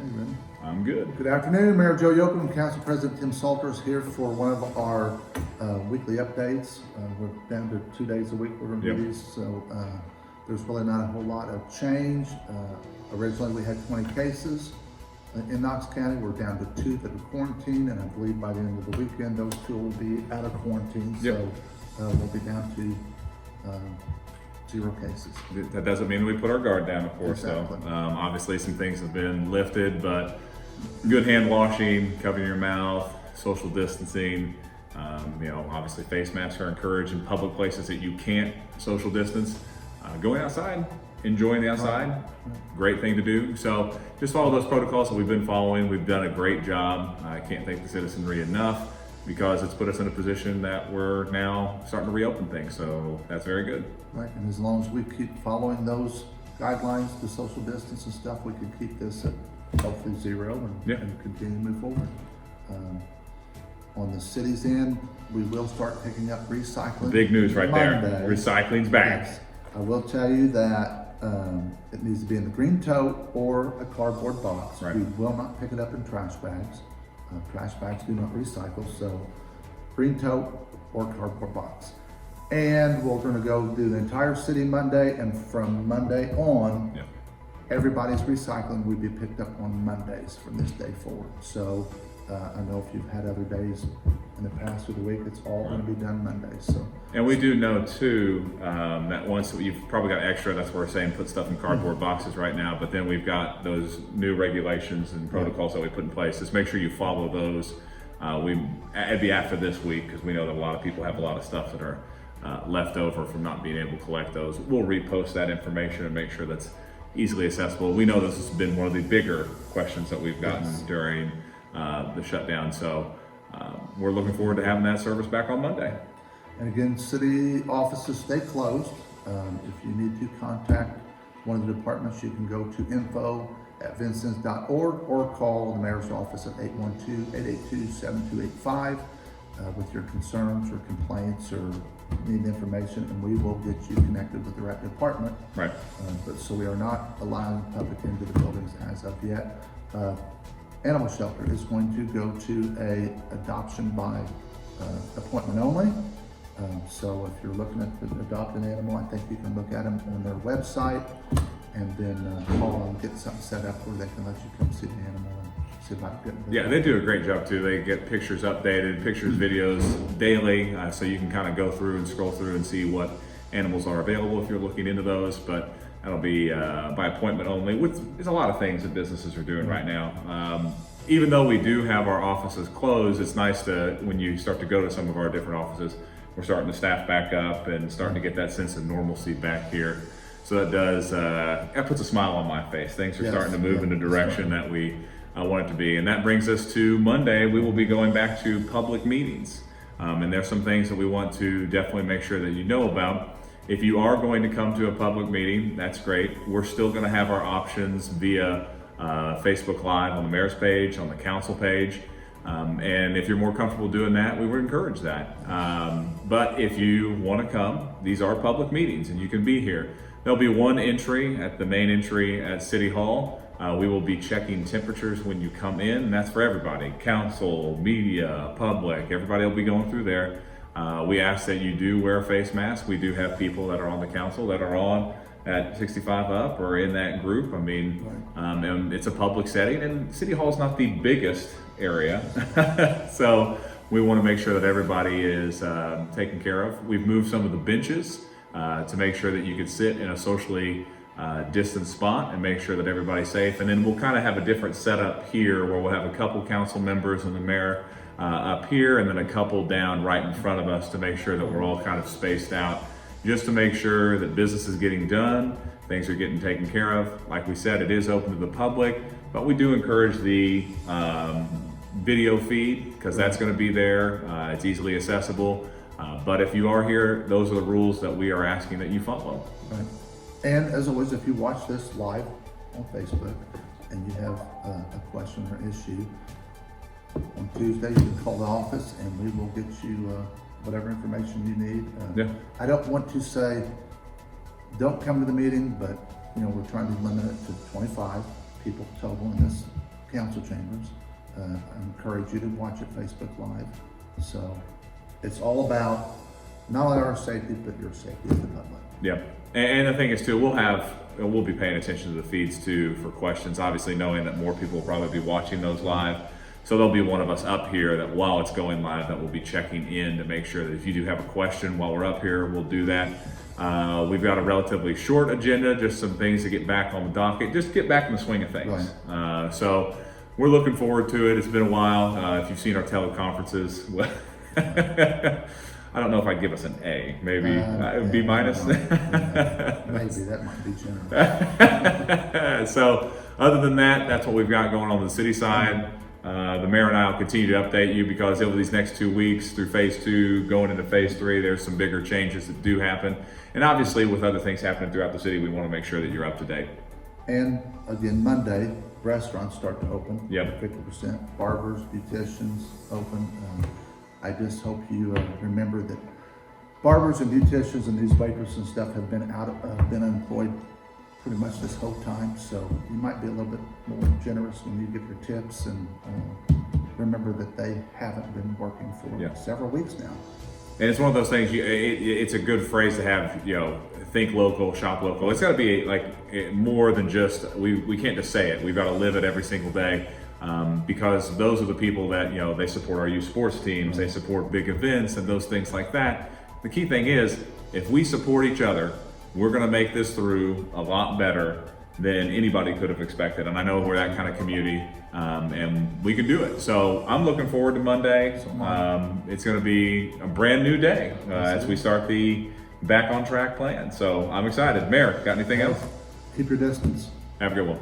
Ready? I'm good. Good afternoon, Mayor Joe Yoakum and Council President Tim Salters here for one of our weekly updates. We're down to 2 days a week we're going to do these, so there's really not a whole lot of change. Originally we had 20 cases in Knox County. We're down to 2 that are quarantined, and I believe by the end of the weekend those 2 will be out of quarantine. So we'll be down to 0 cases. That doesn't mean we put our guard down, of course. Exactly. So obviously some things have been lifted, but good hand washing, covering your mouth, social distancing. Obviously face masks are encouraged in public places that you can't social distance. Going outside, enjoying the outside, great thing to do. So just follow those protocols that we've been following. We've done a great job. I can't thank the citizenry enough, because it's put us in a position that we're now starting to reopen things. So that's very good. Right, and as long as we keep following those guidelines, the social distance and stuff, we can keep this at hopefully 0 and continue to move forward. On the city's end, we will start picking up recycling. Big news right Monday. there. Recycling's back. Yes. I will tell you that it needs to be in the green tote or a cardboard box. Right. We will not pick it up in trash bags. Trash bags do not recycle, so green tote or cardboard box. And we're going to go do the entire city Monday, and from Monday on, everybody's recycling will be picked up on Mondays from this day forward. So I know if you've had other days in the past of the week, it's all going to be done Mondays. So. And we do know too that once you've probably got extra, that's where we're saying put stuff in cardboard boxes right now, but then we've got those new regulations and protocols that we put in place. Just make sure you follow those. It'd be after this week, because we know that a lot of people have a lot of stuff that are left over from not being able to collect those. We'll repost that information and make sure that's easily accessible. We know this has been one of the bigger questions that we've gotten during the shutdown. So we're looking forward to having that service back on Monday. And again, city offices stay closed. If you need to contact one of the departments, you can go to info@vincennes.org or call the mayor's office at 812-882-7285 with your concerns or complaints or need information, and we will get you connected with the right department. Right. But so we are not allowing the public into the buildings as of yet. Animal shelter is going to go to a adoption by appointment only. So if you're looking at to adopt an animal, I think you can look at them on their website and then call and get something set up where they can let you come see the animal and see about getting it. Yeah, they do a great job too. They get pictures updated, pictures, videos daily, so you can kind of go through and scroll through and see what animals are available if you're looking into those. But that'll be by appointment only. There's a lot of things that businesses are doing right now. Even though we do have our offices closed, it's nice to, when you start to go to some of our different offices, we're starting to staff back up and starting to get that sense of normalcy back here. So that puts a smile on my face. Things are starting to move in the direction that we want it to be. And that brings us to Monday. We will be going back to public meetings. And there's some things that we want to definitely make sure that you know about. If you are going to come to a public meeting, that's great. We're still going to have our options via Facebook Live on the mayor's page, on the council page. And if you're more comfortable doing that, we would encourage that. But if you want to come, these are public meetings and you can be here. There'll be one entry at the main entry at City Hall. We will be checking temperatures when you come in, and that's for everybody. Council, media, public, everybody will be going through there. We ask that you do wear a face mask. We do have people that are on the council that are on at 65 up or in that group. I mean, and it's a public setting, and City Hall is not the biggest area. So we want to make sure that everybody is taken care of. We've moved some of the benches to make sure that you can sit in a socially distant spot and make sure that everybody's safe. And then we'll kind of have a different setup here where we'll have a couple council members and the mayor up here, and then a couple down right in front of us to make sure that we're all kind of spaced out, just to make sure that business is getting done, things are getting taken care of. Like we said, it is open to the public, but we do encourage the video feed, because that's going to be there. It's easily accessible. But if you are here, those are the rules that we are asking that you follow. Right. And as always, if you watch this live on Facebook and you have a question or issue, on Tuesday you can call the office and we will get you whatever information you need. I don't want to say don't come to the meeting, but we're trying to limit it to 25 people total in this council chambers. I encourage you to watch it Facebook Live. So it's all about not only our safety, but your safety as the public. Yep. And the thing is too, we'll be paying attention to the feeds too for questions, obviously knowing that more people will probably be watching those live. So there'll be one of us up here that while it's going live that will be checking in to make sure that if you do have a question while we're up here, we'll do that. We've got a relatively short agenda, just some things to get back on the docket, just get back in the swing of things. Right. So we're looking forward to it. It's been a while. If you've seen our teleconferences, well, I don't know if I'd give us an A, maybe B minus. Maybe that might be generous. So other than that, that's what we've got going on the city side. The mayor and I will continue to update you because over these next 2 weeks through phase 2, going into phase 3, there's some bigger changes that do happen. And obviously with other things happening throughout the city, we want to make sure that you're up to date. And again, Monday, restaurants start to open. Yep. 50%. Barbers, beauticians open. I just hope you remember that barbers and beauticians and these waitresses and stuff have been been unemployed pretty much this whole time. So you might be a little bit more generous when you give your tips, and remember that they haven't been working for several weeks now. And it's one of those things, it's a good phrase to have, think local, shop local. It's got to be like more than just, we can't just say it. We've got to live it every single day. Because those are the people that, they support our youth sports teams, they support big events and those things like that. The key thing is, if we support each other, we're going to make this through a lot better than anybody could have expected. And I know we're that kind of community, and we can do it. So I'm looking forward to Monday. It's going to be a brand new day as we start the back on track plan. So I'm excited. Mayor, got anything else? Keep your distance. Have a good one.